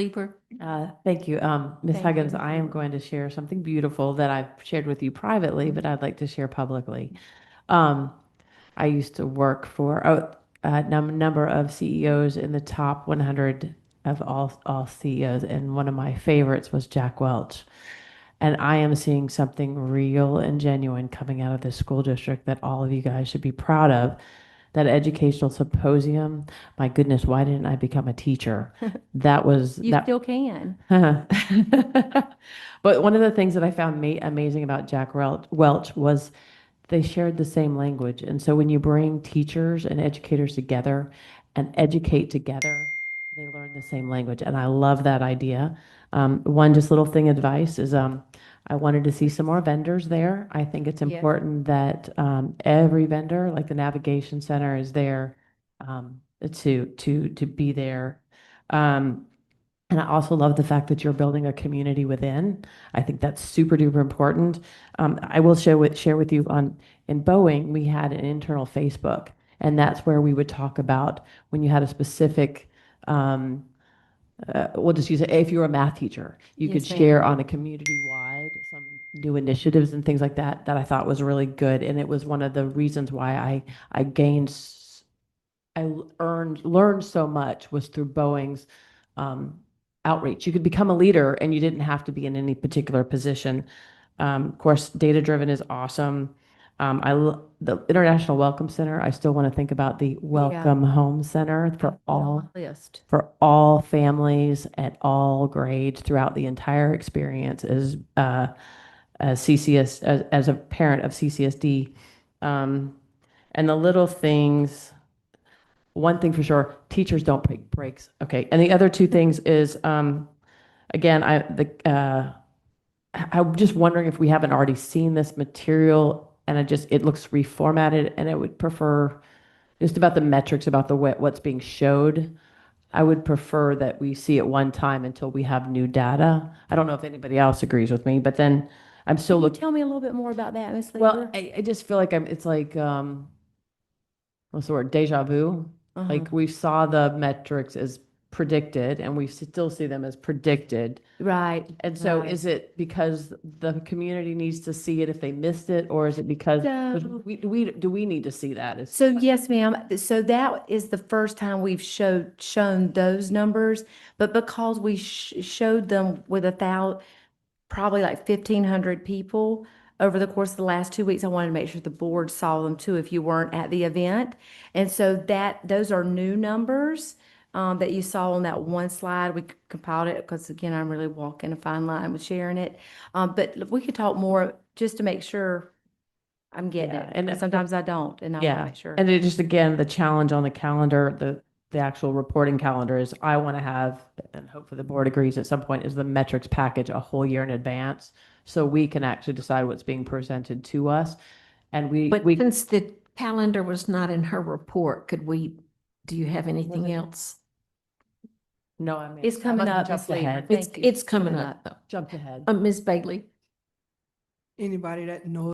Leber. Thank you. Ms. Thank Huggins, you. I am going to share something beautiful that I've shared with you privately, but I'd like to share publicly. Um, I used to work for a number of CEOs in the top 100 of all CEOs, and one of my favorites was Jack Welch. And I am seeing something real and genuine coming out of this school district that all of you guys should be proud of. That educational symposium, my goodness, why didn't I become a teacher? That was You that. still can. But one of the things that I found amazing about Jack Welch was they shared the same language. And so when you bring teachers and educators together and educate together, they learn the same language. And I love that idea. One just little thing advice is I wanted to see some more vendors there. I think it's Yes. important that every vendor, like the navigation center, is there to be there. Um, and I also love the fact that you're building a community within. I think that's super duper important. I will share with you in Boeing, we had an internal Facebook, and that's where we would talk about when you had a specific, we'll just use it, if you're a math teacher, you could Yes, ma'am. share on a community-wide some new initiatives and things like that that I thought was really good. And it was one of the reasons why I gained, learned so much was through Boeing's outreach. You could become a leader and you didn't have to be in any particular position. Of course, data driven is awesome. The International Welcome Center, I still want to think about the Welcome Home Center List. for all families at all grades throughout the entire experience as CCS as a parent of CCSD. And the little things, one thing for sure, teachers don't take breaks. Okay. And the other two things is, again, I'm just wondering if we haven't already seen this material and it looks reformatted, and I would prefer just about the metrics about what's being showed. I would prefer that we see it one time until we have new data. I don't know if anybody else agrees with me, but then I'm still Can you looking. tell me a little bit more about that, Ms. Well, Leber? I just feel like it's like, what's the word, deja vu. Like we saw the metrics as predicted and we still see them as predicted. Right. And so right. is it because the community needs to see it if they missed it, or is it because So- do we need to see that? So yes, ma'am. So that is the first time we've shown those numbers, but because we showed them with probably like 1,500 people over the course of the last 2 weeks. I wanted to make sure the board saw them too if you weren't at the event. And so those are new numbers that you saw on that one slide. We compiled it because again, I'm really walking a fine line with sharing it. But we could talk more just to make sure I'm getting Yeah, it. and Because sometimes I don't, and I want to yeah, make sure. and it just, again, the challenge on the calendar, the actual reporting calendar is I want to have, and hopefully the board agrees at some point, is the metrics package a whole year in advance so we can actually decide what's being presented to us. And But since the calendar was not in her report, do you have anything else? No, I mean, It's coming up, Ms. jumped Leber. ahead. Thank you. It's coming up though. Jumped ahead. Ms. Bailey? Anybody that knows